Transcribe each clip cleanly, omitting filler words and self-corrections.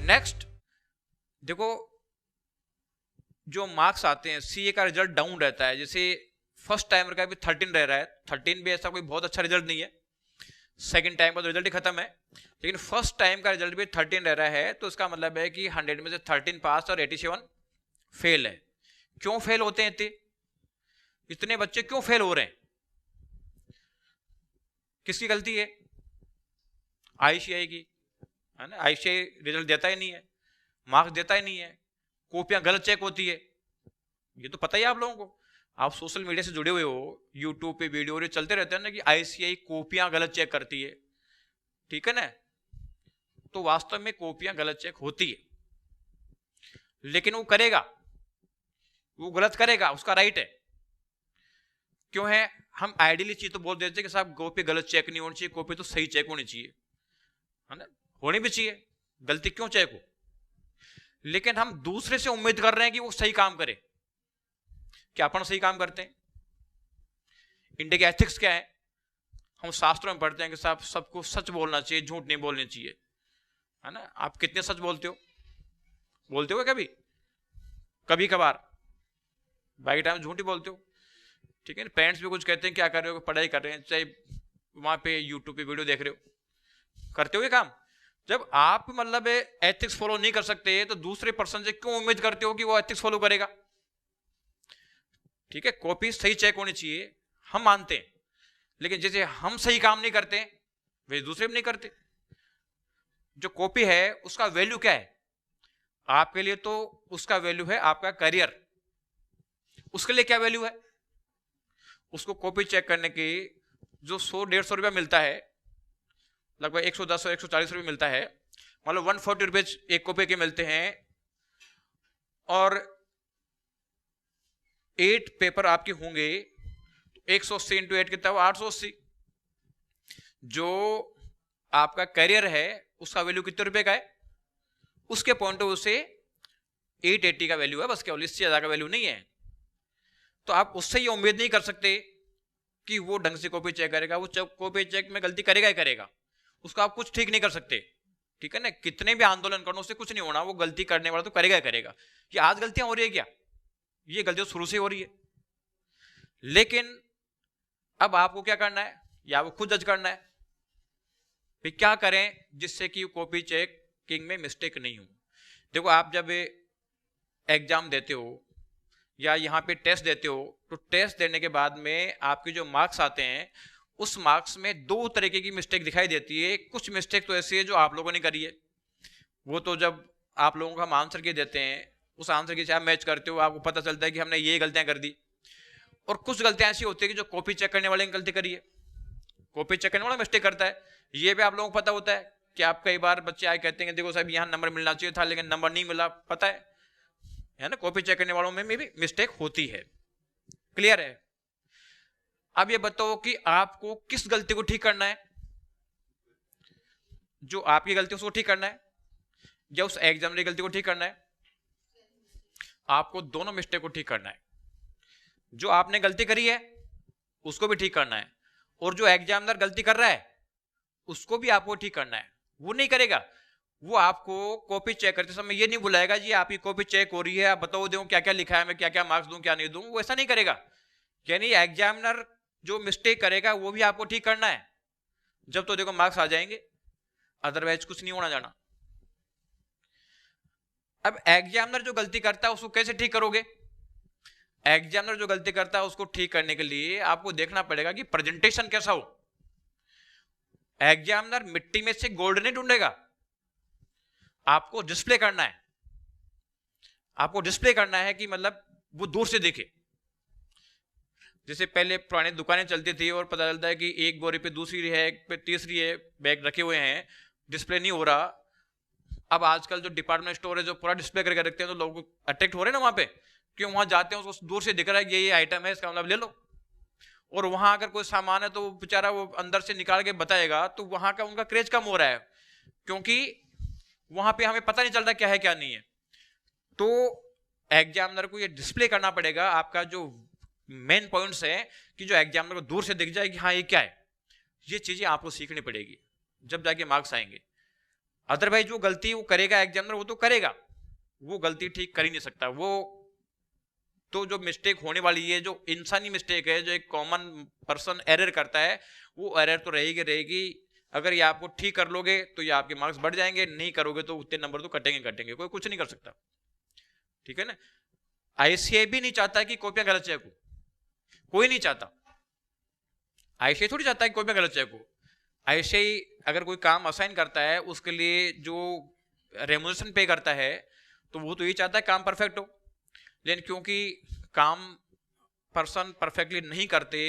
Next देखो, जो marks आते हैं सीए का रिजल्ट डाउन रहता है। जैसे फर्स्ट टाइमर का भी 13 रह रहा है, 13 भी ऐसा कोई बहुत अच्छा रिजल्ट नहीं है, सेकंड टाइम का तो रिजल्ट ही खत्म है, लेकिन फर्स्ट टाइम का रिजल्ट भी 13 रह रहा है, तो इसका मतलब है कि 100 में से 13 पास और 87 फेल है। क्यों फेल होते हैं इतने बच्चे क्यों फेल हो रहे हैं? किसकी गलती है? आईसीआई की, है ना। आईसीआई रिजल्ट देता ही नहीं है, मार्क्स देता ही नहीं है, कॉपियां गलत चेक होती है, ये तो पता ही है आप लोगों को। आप सोशल मीडिया से जुड़े हुए हो, यूट्यूब पे वीडियो चलते रहते हैं ना कि आईसीआई कॉपियां गलत चेक करती है, ठीक है ना। तो वास्तव में कॉपियां गलत चेक होती है, लेकिन वो करेगा, वो गलत करेगा, उसका राइट है। क्यों है? हम आइडियली चीज तो बोल देते हैं कि साहब कॉपी गलत चेक नहीं होनी चाहिए, कॉपी तो सही चेक होनी चाहिए, है ना, होनी भी चाहिए, गलती क्यों चेक हो। लेकिन हम दूसरे से उम्मीद कर रहे हैं कि वो सही काम करे। क्या अपन सही काम करते हैं? इंडिया के एथिक्स क्या है? हम शास्त्रों में पढ़ते हैं कि साहब सबको सच बोलना चाहिए, झूठ नहीं बोलनी चाहिए, है ना। आप कितने सच बोलते हो? बोलते हो कभी? कभी कभार, बाकी टाइम झूठ ही बोलते हो, ठीक है ना। पेरेंट्स भी कुछ कहते हैं क्या कर रहे हो, पढ़ाई कर रहे हैं, चाहे वहां पे यूट्यूब पे वीडियो देख रहे हो, करते हो ये काम। जब आप मतलब एथिक्स फॉलो नहीं कर सकते तो दूसरे पर्सन से क्यों उम्मीद करते हो कि वो एथिक्स फॉलो करेगा? ठीक है, कॉपी सही चेक होनी चाहिए, हम मानते हैं, लेकिन जैसे हम सही काम नहीं करते वे दूसरे भी नहीं करते। जो कॉपी है उसका वैल्यू क्या है आपके लिए? तो उसका वैल्यू है आपका करियर। उसके लिए क्या वैल्यू है? उसको कॉपी चेक करने की जो 100-150 रुपया मिलता है, लगभग 110 और 140 रुपये मिलता है, मतलब 140 रुपये एक कॉपी के मिलते हैं, और 8 पेपर आपके होंगे, 180 इंटू 8 कितना हुआ? 880। जो आपका करियर है उसका वैल्यू कितने रुपए का है? उसके पॉइंट ऑफ व्यू से 880 का वैल्यू है, बस केवल, इससे ज्यादा का वैल्यू नहीं है। तो आप उससे ये उम्मीद नहीं कर सकते कि वो ढंग से कॉपी चेक करेगा, वो कॉपी चेक में गलती करेगा ही करेगा, उसको आप कुछ ठीक नहीं कर सकते, ठीक है ना। कितने भी आंदोलन करना उससे कुछ नहीं होना, वो गलती करने वाला तो करेगा ही करेगा। कि आज गलतियां हो रही है क्या? ये गलती तो शुरू से हो रही है। लेकिन अब आपको क्या करना है, या वो खुद जज करना है कि क्या करें जिससे कि कॉपी चेकिंग में मिस्टेक नहीं हो। देखो, आप जब एग्जाम देते हो या यहाँ पे टेस्ट देते हो, तो टेस्ट देने के बाद में आपके जो मार्क्स आते हैं, उस मार्क्स में 2 तरीके की मिस्टेक दिखाई देती है। कुछ मिस्टेक तो ऐसी है जो आप लोगों ने करी है, वो तो जब आप लोगों को हम आंसर की देते हैं, उस आंसर की आप मैच करते हो, आपको पता चलता है कि हमने ये गलतियां कर दी। और कुछ गलतियां ऐसी होती है कि जो कॉपी चेक करने वाले ने गलती करी है, कॉपी चेक करने वाला मिस्टेक करता है, ये भी आप लोगों को पता होता है कि आप कई बार बच्चे आए कहते हैं देखो साहब यहाँ नंबर मिलना चाहिए था लेकिन नंबर नहीं मिला, पता है ना। कॉपी चेक करने वालों में भी मिस्टेक होती है, क्लियर है। अब ये बताओ कि आपको किस गलती को ठीक करना है? जो आपकी गलती उसको ठीक करना है या उस एग्जामिनर की गलती को ठीक करना है? आपको दोनों मिस्टेक को ठीक करना है। जो आपने गलती करी है उसको भी ठीक करना है, और जो एग्जामिनर गलती कर रहा है उसको भी आपको ठीक करना है। वो नहीं करेगा, वो आपको कॉपी चेक करते समय ये नहीं बुलाएगा जी आपकी कॉपी चेक हो रही है, आप बताओ दूं क्या क्या लिखा है, मैं क्या क्या मार्क्स दूं क्या नहीं दूं, वो ऐसा नहीं करेगा। यानी एग्जामिनर जो मिस्टेक करेगा वो भी आपको ठीक करना है, जब तो देखो मार्क्स आ जाएंगे, अदरवाइज कुछ नहीं होना जाना। अब एग्जामिनर जो गलती करता है उसको कैसे ठीक करोगे? एग्जामिनर जो गलती करता है उसको ठीक करने के लिए आपको देखना पड़ेगा कि प्रेजेंटेशन कैसा हो। एग्जामिनर मिट्टी में से गोल्ड नहीं ढूंढेगा, आपको डिस्प्ले करना है, आपको डिस्प्ले करना है कि मतलब वो दूर से देखे। जैसे पहले पुरानी दुकानें चलती थी और पता चलता है कि एक बोरी पे दूसरी है, एक पे तीसरी है, बैग रखे हुए हैं, डिस्प्ले नहीं हो रहा। अब आजकल जो डिपार्टमेंट स्टोर है जो पूरा डिस्प्ले करके रखते हैं, तो लोग अट्रैक्ट हो रहे हैं ना वहां पे, क्यों? वहां जाते हैं उसको दूर से दिख रहा है ये आइटम है, इसका मतलब ले लो। और वहां अगर कोई सामान है तो बेचारा वो अंदर से निकाल के बताएगा, तो वहां का उनका क्रेज कम हो रहा है, क्योंकि वहां पे हमें पता नहीं चलता क्या है क्या नहीं है। तो एग्जामिनर को ये डिस्प्ले करना पड़ेगा आपका जो मेन पॉइंट्स है, कि जो एग्जामिनर को दूर से दिख जाए कि हाँ ये क्या है। ये चीजें आपको सीखनी पड़ेगी, जब जाके मार्क्स आएंगे। अदरवाइज जो गलती वो करेगा एग्जामिनर, वो तो करेगा, वो गलती ठीक कर ही नहीं सकता। वो तो जो मिस्टेक होने वाली है, जो इंसानी मिस्टेक है, जो एक कॉमन पर्सन एरर करता है, वो एरर तो रहेगी रहेगी। अगर ये आपको ठीक कर लोगे तो ये आपके मार्क्स बढ़ जाएंगे, नहीं करोगे तो उतने नंबर तो कटेंगे कटेंगे, कोई कुछ नहीं कर सकता। ठीक है ना। आईसीआई भी नहीं चाहता कि कॉपियां गलत चेक हो, कोई नहीं चाहता। आईसीआई थोड़ी चाहता है कि कॉपियां गलत चेक हो। आईसीआई अगर कोई काम असाइन करता है, उसके लिए जो रेम्यूनरेशन पे करता है, तो वो तो ये चाहता है काम परफेक्ट हो। लेकिन क्योंकि काम पर्सन परफेक्टली नहीं करते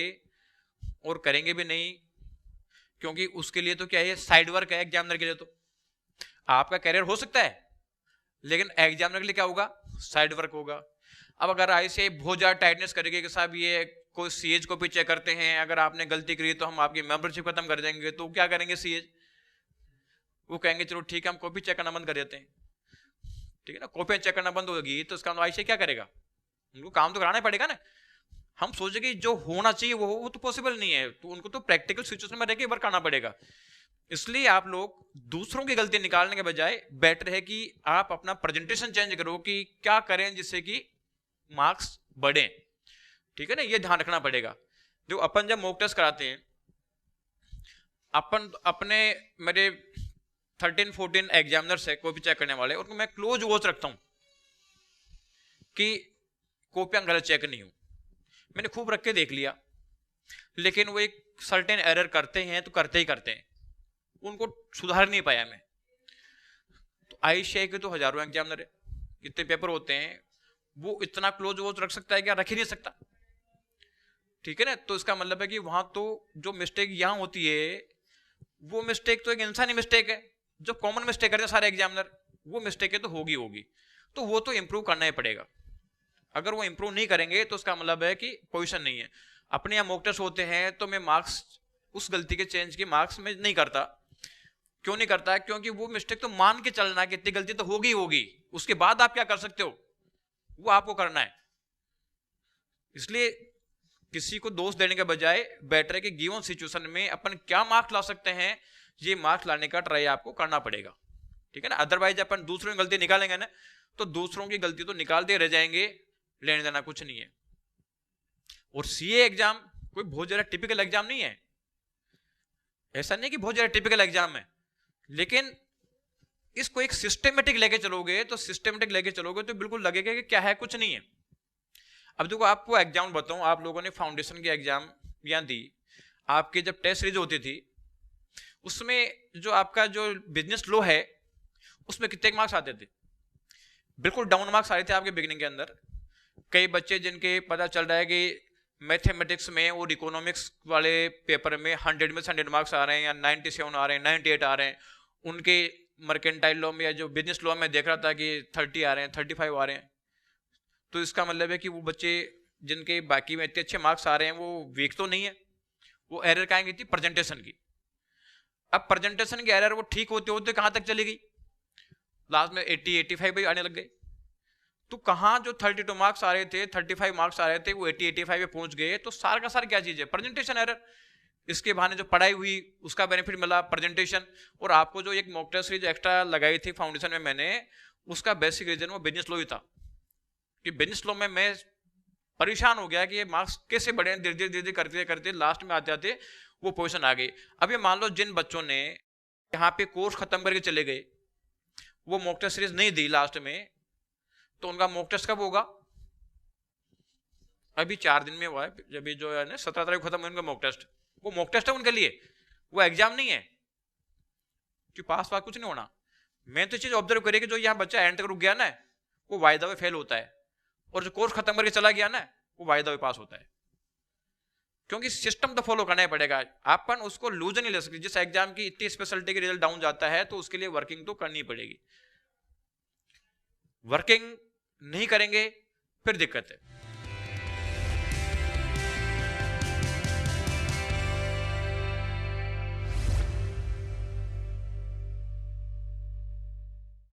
और करेंगे भी नहीं, क्योंकि उसके लिए तो क्या है, साइड वर्क है एग्जामिनर के लिए। तो आपका करियर हो सकता है, लेकिन एग्जामिनर के लिए क्या होगा, साइड वर्क होगा। अब अगर आईसीआई बहुत ज्यादा टाइटनेस करेगी कि साहब ये कोई सीएज को भी चेक करते हैं, अगर आपने गलती करी तो हम आपकी मेंबरशिप खत्म कर देंगे, तो क्या करेंगे सीएज, वो कहेंगे चलो ठीक है हम कॉपी चेक करना बंद कर देते हैं। ठीक है ना, कॉपी चेक करना बंद होगी तो इसका आईसीआई क्या करेगा, उनको काम तो कराना पड़ेगा ना। हम सोचेंगे जो होना चाहिए वो तो पॉसिबल नहीं है, तो उनको तो प्रैक्टिकल सिचुएशन में रहकर वर्क करना पड़ेगा। इसलिए आप लोग दूसरों की गलती निकालने के बजाय बेटर है कि आप अपना प्रेजेंटेशन चेंज करो कि क्या करें जिससे कि मार्क्स बढ़े। ठीक है ना, ये ध्यान रखना पड़ेगा। जो अपन जब मॉक टेस्ट कराते हैं, अपन अपने मेरे 13-14 एग्जामिनर्स है कॉपी चेक करने वाले, उनको मैं क्लोज वॉच रखता हूं कि कॉपियां गलत चेक नहीं हो। मैंने खूब रख के देख लिया, लेकिन वो एक सर्टेन एरर करते हैं तो करते ही करते हैं, उनको सुधार नहीं पाया मैं। तो आईसीआई के तो हजारों एग्जामिनर है, कितने पेपर होते हैं, वो इतना क्लोज वॉच रख सकता है क्या, रख ही नहीं सकता। ठीक है ना, तो इसका मतलब है कि वहां तो जो मिस्टेक यहां होती है, वो मिस्टेक तो एक इंसानी मिस्टेक है, जो कॉमन मिस्टेक करते हैं सारे एग्जामिनर, वो मिस्टेक है तो होगी होगी, तो वो तो इंप्रूव करना ही पड़ेगा। अगर वो इंप्रूव नहीं करेंगे तो उसका मतलब है कि पोजीशन नहीं है। अपने यहाँ मॉक टेस्ट होते हैं तो मैं मार्क्स उस गलती के चेंज के मार्क्स में नहीं करता। क्यों नहीं करता, क्योंकि वो मिस्टेक तो मान के चलना है कि इतनी गलती तो होगी होगी, उसके बाद आप क्या कर सकते हो वो आपको करना है। इसलिए किसी को दोष देने के बजाय बेटर है कि गिवन सिचुएशन में अपन क्या मार्क्स ला सकते हैं, ये मार्क्स लाने का ट्राई आपको करना पड़ेगा। ठीक है ना, अदरवाइज अपन दूसरों की गलती निकालेंगे ना, तो दूसरों की गलती तो निकालते रह जाएंगे, लेने देना कुछ नहीं है। और सीए एग्जाम कोई बहुत ज्यादा टिपिकल एग्जाम नहीं है, ऐसा नहीं कि बहुत ज्यादा टिपिकल एग्जाम है, लेकिन इसको एक सिस्टमेटिक लेके चलोगे तो बिल्कुल लगेगा कि क्या है, कुछ नहीं है। अब देखो आपको एग्जाम बताऊं, आप लोगों ने फाउंडेशन की एग्जाम यहाँ दी, आपकी जब टेस्ट सीरीज होती थी उसमें जो आपका जो बिजनेस लॉ है उसमें कितने मार्क्स आते थे, बिल्कुल डाउन मार्क्स आ रहे थे आपके बिगिनिंग के अंदर। कई बच्चे जिनके पता चल रहा है कि मैथमेटिक्स में और इकोनॉमिक्स वाले पेपर में 100 में से 100 मार्क्स आ रहे हैं, या 97 आ रहे हैं, 98 आ रहे हैं, उनके मर्केंटाइल लॉ में या जो बिजनेस लॉ में देख रहा था कि 30 आ रहे हैं, 35 आ रहे हैं। तो इसका मतलब है कि वो बच्चे जिनके बाकी में इतने अच्छे मार्क्स आ रहे हैं वो वीक तो नहीं है, वो एरर कहाँ गई थी, प्रेजेंटेशन की। अब प्रेजेंटेशन की एरर वो ठीक होते होते कहां तक चली गई, लास्ट में 80-85 भी आने लग गए। तो कहां जो 32 मार्क्स आ रहे थे, 35 मार्क्स आ रहे थे, वो 80-85 पे पहुंच गए। तो सार का सार क्या चीज है, प्रेजेंटेशन एरर। इसके बहाने जो पढ़ाई हुई उसका बेनिफिट मिला, प्रेजेंटेशन। और आपको जो एक मॉक टेस्ट सीरीज एक्स्ट्रा लगाई थी फाउंडेशन में मैंने, उसका बेसिक रीजन वो बिजनेस लॉ ही था कि बिजनेस लॉ में मैं परेशान हो गया कि ये मार्क्स कैसे बढ़े, धीरे धीरे करते करते लास्ट में आते आते वो पोजीशन आ गई। अब ये मान लो जिन बच्चों ने यहाँ पे कोर्स खत्म करके चले गए, वो मॉक टेस्ट सीरीज नहीं दी लास्ट में, तो उनका मॉक टेस्ट कब होगा, अभी 4 दिन में हुआ है, जब जो है ना 17 तारीख खत्म हुआ उनका मॉक टेस्ट। वो मॉक टेस्ट है उनके लिए, वो एग्जाम नहीं है कि पास कुछ नहीं होना। मैं तो चीज ऑब्जर्व करिए कि जो यहाँ बच्चा एंड तक रुक गया ना, वो वायदा में फेल होता है, और जो कोर्स खत्म करके चला गया ना, वो वायदा में पास होता है। क्योंकि सिस्टम तो फॉलो करना ही पड़ेगा, अपन उसको लूज नहीं ले सकते। जिस एग्जाम की इतनी स्पेशलिटी के रिजल्ट डाउन जाता है तो उसके लिए वर्किंग तो करनी पड़ेगी। वर्किंग नहीं करेंगे फिर दिक्कत है।